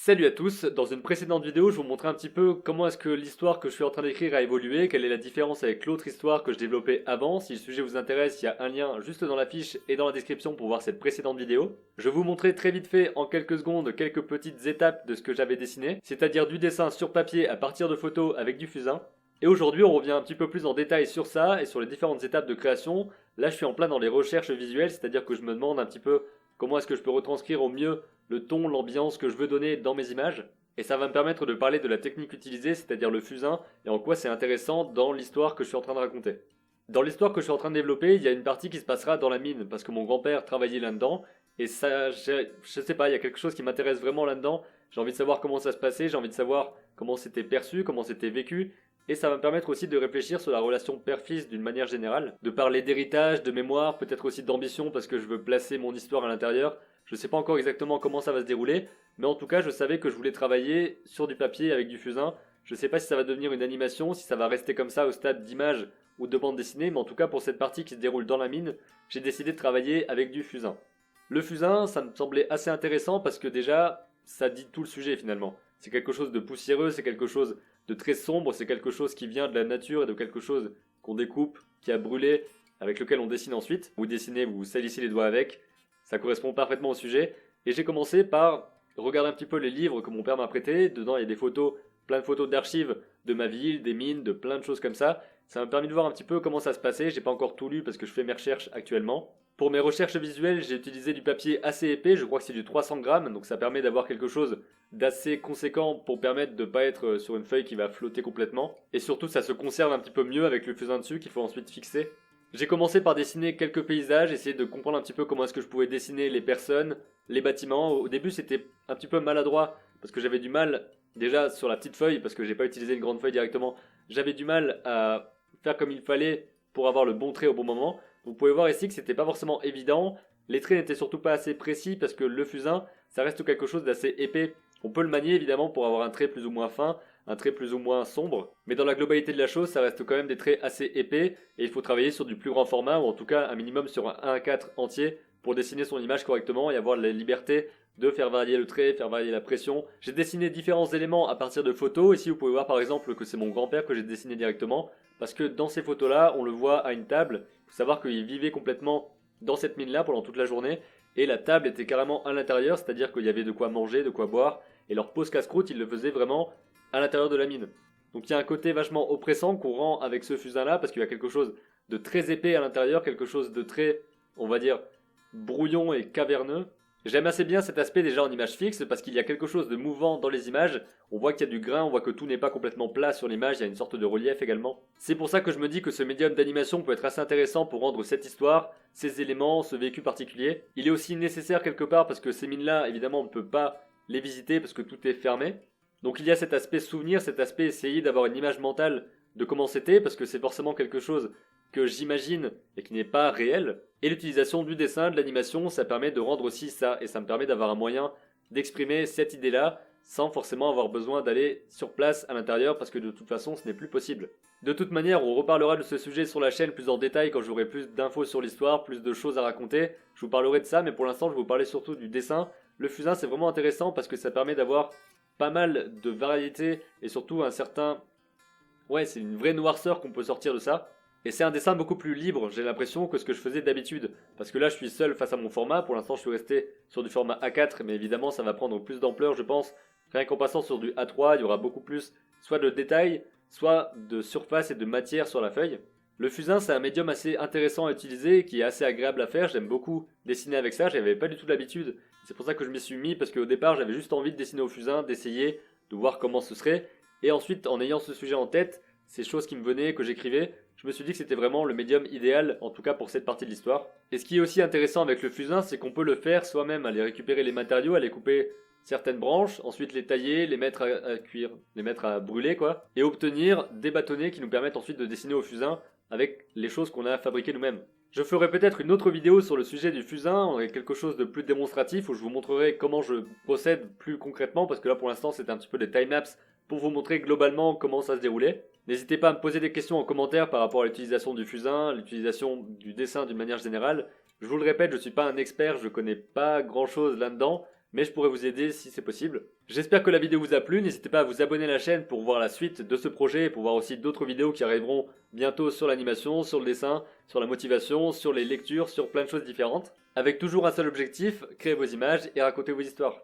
Salut à tous, dans une précédente vidéo je vous montrais un petit peu comment est-ce que l'histoire que je suis en train d'écrire a évolué, quelle est la différence avec l'autre histoire que je développais avant. Si le sujet vous intéresse, il y a un lien juste dans la fiche et dans la description pour voir cette précédente vidéo. Je vous montrer très vite fait en quelques secondes quelques petites étapes de ce que j'avais dessiné, c'est-à-dire du dessin sur papier à partir de photos avec du fusain. Et aujourd'hui on revient un petit peu plus en détail sur ça et sur les différentes étapes de création. Là je suis en plein dans les recherches visuelles, c'est-à-dire que je me demande un petit peu comment est-ce que je peux retranscrire au mieux le ton, l'ambiance que je veux donner dans mes images. Et ça va me permettre de parler de la technique utilisée, c'est-à-dire le fusain, et en quoi c'est intéressant dans l'histoire que je suis en train de raconter. Dans l'histoire que je suis en train de développer, il y a une partie qui se passera dans la mine, parce que mon grand-père travaillait là-dedans, et ça, je sais pas, il y a quelque chose qui m'intéresse vraiment là-dedans. J'ai envie de savoir comment ça se passait, j'ai envie de savoir comment c'était perçu, comment c'était vécu, et ça va me permettre aussi de réfléchir sur la relation père-fils d'une manière générale, de parler d'héritage, de mémoire, peut-être aussi d'ambition, parce que je veux placer mon histoire à l'intérieur. Je sais pas encore exactement comment ça va se dérouler, mais en tout cas, je savais que je voulais travailler sur du papier avec du fusain. Je sais pas si ça va devenir une animation, si ça va rester comme ça au stade d'image ou de bande dessinée, mais en tout cas, pour cette partie qui se déroule dans la mine, j'ai décidé de travailler avec du fusain. Le fusain, ça me semblait assez intéressant parce que déjà, ça dit tout le sujet finalement. C'est quelque chose de poussiéreux, c'est quelque chose de très sombre, c'est quelque chose qui vient de la nature et de quelque chose qu'on découpe, qui a brûlé, avec lequel on dessine ensuite. Vous dessinez, vous salissez les doigts avec. Ça correspond parfaitement au sujet. Et j'ai commencé par regarder un petit peu les livres que mon père m'a prêtés. Dedans, il y a des photos, plein de photos d'archives de ma ville, des mines, de plein de choses comme ça. Ça m'a permis de voir un petit peu comment ça se passait. J'ai pas encore tout lu parce que je fais mes recherches actuellement. Pour mes recherches visuelles, j'ai utilisé du papier assez épais, je crois que c'est du 300 grammes, donc ça permet d'avoir quelque chose d'assez conséquent pour permettre de ne pas être sur une feuille qui va flotter complètement. Et surtout, ça se conserve un petit peu mieux avec le fusain dessus qu'il faut ensuite fixer. J'ai commencé par dessiner quelques paysages, essayer de comprendre un petit peu comment est-ce que je pouvais dessiner les personnes, les bâtiments. Au début, c'était un petit peu maladroit parce que j'avais du mal, déjà sur la petite feuille, parce que j'ai pas utilisé une grande feuille directement, j'avais du mal à faire comme il fallait pour avoir le bon trait au bon moment. Vous pouvez voir ici que c'était pas forcément évident. Les traits n'étaient surtout pas assez précis parce que le fusain, ça reste quelque chose d'assez épais. On peut le manier évidemment pour avoir un trait plus ou moins fin, un trait plus ou moins sombre, mais dans la globalité de la chose, ça reste quand même des traits assez épais et il faut travailler sur du plus grand format ou en tout cas un minimum sur un 1:4 entier pour dessiner son image correctement et avoir la liberté de faire varier le trait, faire varier la pression. J'ai dessiné différents éléments à partir de photos. Ici, vous pouvez voir par exemple que c'est mon grand-père que j'ai dessiné directement parce que dans ces photos-là, on le voit à une table. Il faut savoir qu'il vivait complètement dans cette mine-là pendant toute la journée et la table était carrément à l'intérieur, c'est-à-dire qu'il y avait de quoi manger, de quoi boire et leur pause casse-croûte, ils le faisaient vraiment à l'intérieur de la mine. Donc il y a un côté vachement oppressant qu'on rend avec ce fusain-là parce qu'il y a quelque chose de très épais à l'intérieur, quelque chose de très, on va dire, brouillon et caverneux. J'aime assez bien cet aspect déjà en image fixe parce qu'il y a quelque chose de mouvant dans les images. On voit qu'il y a du grain, on voit que tout n'est pas complètement plat sur l'image, il y a une sorte de relief également. C'est pour ça que je me dis que ce médium d'animation peut être assez intéressant pour rendre cette histoire, ces éléments, ce vécu particulier. Il est aussi nécessaire quelque part parce que ces mines-là, évidemment, on ne peut pas les visiter parce que tout est fermé. Donc il y a cet aspect souvenir, cet aspect essayer d'avoir une image mentale de comment c'était parce que c'est forcément quelque chose que j'imagine et qui n'est pas réel. Et l'utilisation du dessin, de l'animation, ça permet de rendre aussi ça et ça me permet d'avoir un moyen d'exprimer cette idée-là sans forcément avoir besoin d'aller sur place à l'intérieur parce que de toute façon ce n'est plus possible. De toute manière, on reparlera de ce sujet sur la chaîne plus en détail quand j'aurai plus d'infos sur l'histoire, plus de choses à raconter. Je vous parlerai de ça, mais pour l'instant je vais vous parler surtout du dessin. Le fusain c'est vraiment intéressant parce que ça permet d'avoir pas mal de variété et surtout un certain... Ouais, c'est une vraie noirceur qu'on peut sortir de ça. Et c'est un dessin beaucoup plus libre, j'ai l'impression, que ce que je faisais d'habitude. Parce que là, je suis seul face à mon format. Pour l'instant, je suis resté sur du format A4, mais évidemment, ça va prendre plus d'ampleur, je pense. Rien qu'en passant sur du A3, il y aura beaucoup plus, soit de détails, soit de surface et de matière sur la feuille. Le fusain, c'est un médium assez intéressant à utiliser, qui est assez agréable à faire. J'aime beaucoup dessiner avec ça, j'avais pas du tout l'habitude. C'est pour ça que je m'y suis mis, parce qu'au départ, j'avais juste envie de dessiner au fusain, d'essayer, de voir comment ce serait. Et ensuite, en ayant ce sujet en tête, ces choses qui me venaient, que j'écrivais, je me suis dit que c'était vraiment le médium idéal, en tout cas pour cette partie de l'histoire. Et ce qui est aussi intéressant avec le fusain, c'est qu'on peut le faire soi-même, aller récupérer les matériaux, aller couper certaines branches, ensuite les tailler, les mettre à cuire, les mettre à brûler quoi, et obtenir des bâtonnets qui nous permettent ensuite de dessiner au fusain avec les choses qu'on a fabriquées nous-mêmes. Je ferai peut-être une autre vidéo sur le sujet du fusain, avec quelque chose de plus démonstratif, où je vous montrerai comment je procède plus concrètement, parce que là pour l'instant c'était un petit peu des timelapses pour vous montrer globalement comment ça se déroulait. N'hésitez pas à me poser des questions en commentaire par rapport à l'utilisation du fusain, l'utilisation du dessin d'une manière générale. Je vous le répète, je ne suis pas un expert, je ne connais pas grand chose là-dedans. mais je pourrais vous aider si c'est possible. J'espère que la vidéo vous a plu, n'hésitez pas à vous abonner à la chaîne pour voir la suite de ce projet et pour voir aussi d'autres vidéos qui arriveront bientôt sur l'animation, sur le dessin, sur la motivation, sur les lectures, sur plein de choses différentes. Avec toujours un seul objectif, créer vos images et raconter vos histoires.